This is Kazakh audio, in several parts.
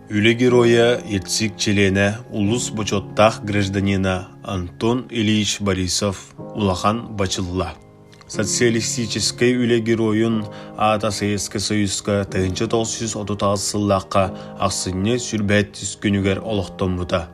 Үле героя Ецик Челене улус бочоттах гражданина Антон Ильич Борисов улахан бачылла. Социалистический үле героюн Ата Советский Союзга 1936 сыллаққа ақсынне сүрбәт түскінігер олықтан бұта.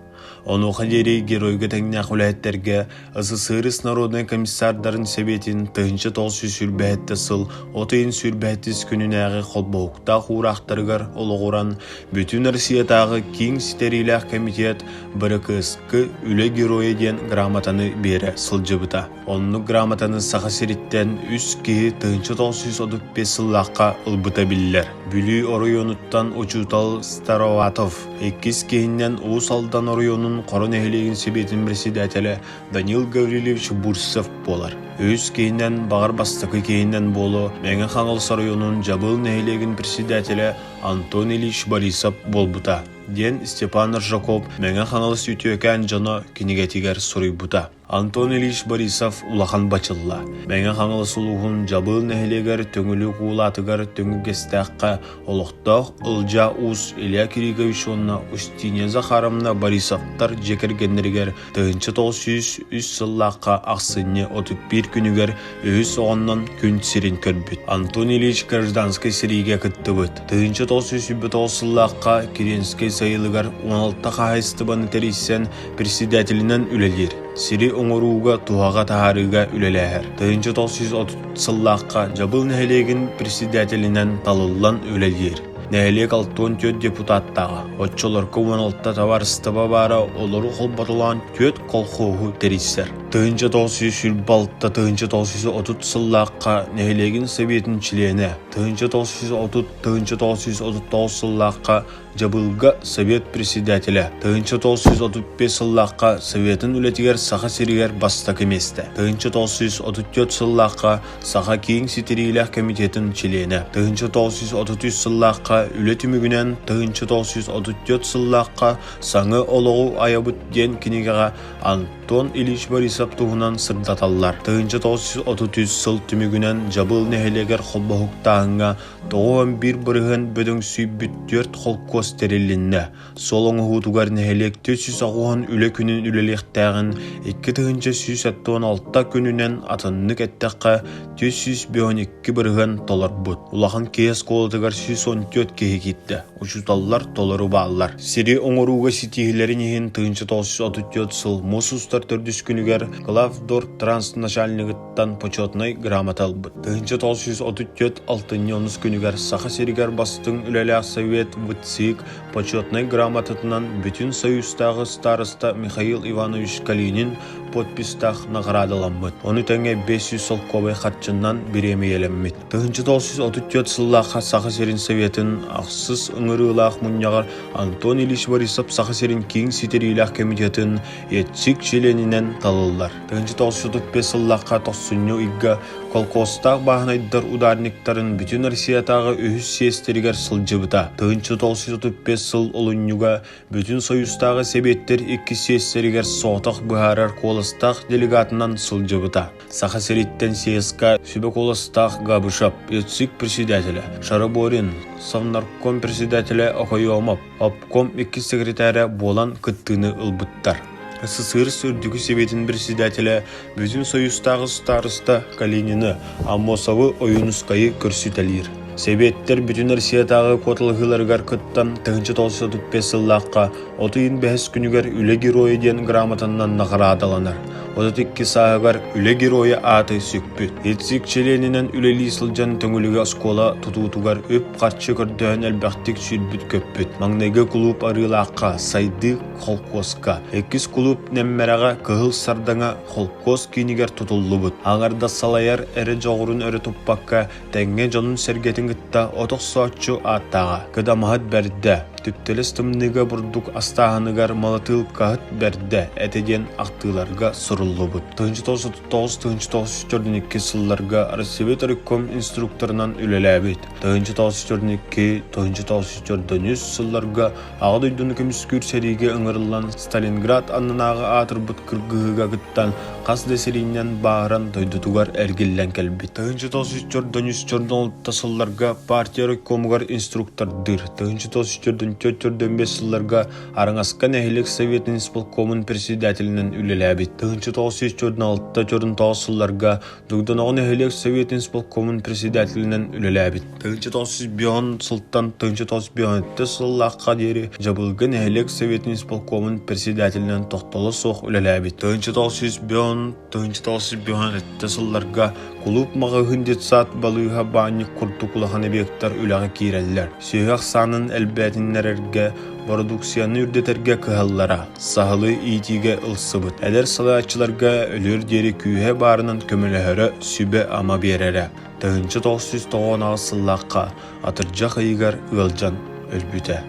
Оны қадері геройға тәңіне құләттерге СССР Народный комиссардарын себетін 1900 сүрбәтті сыл отайын сүрбәттіз күнінәғі қолбауықта қурақтырғар олығыран бүтін Россиятағы кең стерилях комитет БРКСК үлі геройы ден грамотаны бері сылжыбыта. Оны грамотаны сақасеріттен үс кейі 1935 сыллаққа ұлбыта білілер. Бүлі орайонуттан Очутал Староватов, еккіз кейіннен Уысалдан орайонun Корон эхлеген себетін председателі Данил Гаврилевич Бурсов болар. Өз кейіннен бағар бастықы кейіннен болу Мәңі Қаңылыс районун жабыл эхлеген председателі Антон Ильич Борисов болбута. Ден Степан Ржаков Мәңі Қаңылыс үтіөкән жаны кенегетігер сұрый бұта. Антон Ильич Борисов улахан бачылла. Мәңі Қаңылыс улуғын жабыл эхлегер төңілі қуылатығар төңігестәққа олықтақ Ылжа Ус Илья Киригович онна Устине Захаровна Борисовтар жекергендергер 1900 сыллаққа ақсыне 31 күнігер өз оғаннан күн сирен көрбіт. Антон Ильич гражданский сирийге күтті бұд. 1900 сыллаққа Керенский сайылығар 16 қағайстыбаны тересен председателінен үлелер. Сири оңыруға туаға тахарыға үлеләхер. 1930 сыллаққа жабыл нәхелеген председателінен талылан үлелер. Нәхелек 64 депутаттағы. Отчылырқы 16 таварыстыба бары олары қолбатылан 4 қолқоғы тересер. 1900 сүрбалытта 1930 сыллаққа нәхелеген советін члене. 1930 сыллаққа жабылға совет председателі. 1935 сыллаққа советін үлетігер сақа серігер бастық еместі. 1934 сыллаққа сақа кейін сетерейлер комитетін члене. 1933 сыллаққа үлетімігінен 1934 сыллаққа саңы олығы аябыт ден кенегеға Антон Ильич Борисов туғынан сырдаталар. 1933 сыл түмігінен жабыл нәхелегер қолбақықтағынға 91 бірігін бөдің сүйбіт 4 қолкос терелінне. Солыңы ғутуғар нәхелек 400 ағуған үлі күнін үлелектәғін 2-116 күнінен атыннық әттәққа 412 бірігін толар бұд. Улахан кейес қолытығар 114 кейі кетті. Учуталлар толары бағылар. Сири оңыруға сетихілерін ехін 1934 сыл Мосустар түрдіс күнігер Главдор трансначальнығыттан почетной грамотал бұд. 1934 6 күнігер Саха серігер бастың үлеләқ совет вұтсик почетной грамотатынан бүтін союзтағы старыста Михаил Иванович Калинин подпистах наградаланмыт. Оны тәңе 500 солковай хатчыннан биремеелеммит. 1934 сыллаққа Саха серин советін ақсыз ұңырылақ мұньяғар Антон Ильич Борисов Саха серин кейін сетерейлақ комитетін Ецик Челенінен талылар. 1935 сыллаққа тоқсыню игга колкостақ бағынайдар ударниктарын бүтін Россиятағы өз сестерігер сылжыбыта. 1935 сыл олынюға бүтін союзтағы себеттер 2 сестерігер соғтақ бұхарар қолыстақ делегатынан сылжыбыта. Саха сериттен ССК Шебеколыстақ Габышап, Ецик председателі, Шараборин, Совнарком председателі Охайомов, обком 2 секретарі болан күттіні ұлбыттар. СССР сүрдігі себетін председателі бүтін союзтағы старыста Калинины Амосовы ойынысқайы көрсетелер. Себеттер бүтін Россиятағы котылғыларғар күттан 1935 сыллаққа отыйын бәс күнігер үлі геройы ден грамотаннан нағырадаланар. 32 сағығар үлі геройы аты сүкпіт. Ецик Челенінен үлелі сылжан төңілігі скола тұтуытуғар өп қатшы көрдіғін әлбәқтік сүрбіт көппіт. Маңнайғы клуб арылаққа, сайды қолқосқа. 2 клуб нәммәраға кығыл сардаңа қолқос кейінігер тұтылы бұд. Аңарда салайар әрі жоғырын өрі тұппаққа тәңе жонын сәргетін гытта отық соотчу аттаға. Кыдамахат бәрді. Түптелес тымныға бұрдық астағыныгар малатыл қағыт бәрді әтеден ақтыларға сұрылы бұд. 1939-1942 сылларға Россия Реком инструкторынан үлеләбет. 1942-1943 сылларға ағыдойдың көміскүр сәриге ұңырылан Сталинград аннанағы атыр бұд кіргіға гыттан қас десеринен бағыран дойдутугар әргеллен кәлбет. Тығынчы тосычордан үстөрден тасылларға партия ройкомугар инструктordыр. Тығынчы тосычордан төттөрден бесылларға араңасқан әхілік Советін исполкомын председателінен үлеләбет. Тығынчы тосычордан алтта жорын тосылларға дугдан оғын әхілік Советін исполкомын председателінен үлеләбет. Тығынчы тосычордан сылттан тығынчы тосычордан сыллаққа дері жабылған әхілік Советін исполкомын председателінен тоқталы соқ үлеләбет. Тығынчы тосычордан әттесылларға клуб маға хүндет сат балыға банник құрды құлағаны бектар үләғі кейреллер. Сүйіғақ санын әлбәтінлерге продукцияны үрдетерге кығаллара, сағылы итиге ылсыбыт. Әлер сылаатчыларға өлір дері күйе барынан көміліғірі сүбе ама берері. Тығынчы тоғын ағысыллаққа атыржақ айығар ылжан өлбіті.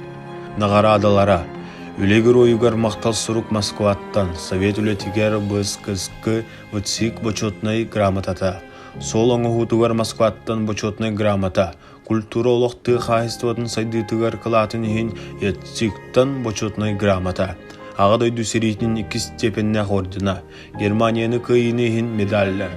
Нағара адалара үлегір ойығар мақтал сұрук Москваттан Совет үлетігер бұскызқы вұтсик бочетнай грамотата. Сол оңығутығар Москваттан бочетнай грамота. Культура олықты қайыстыватын сайдытығар қылатын ең етсиктан бочетнай грамота. Ағадай дүсерейтінің 2 степеннәқ ордена. Германияны күйіне ең медаллер.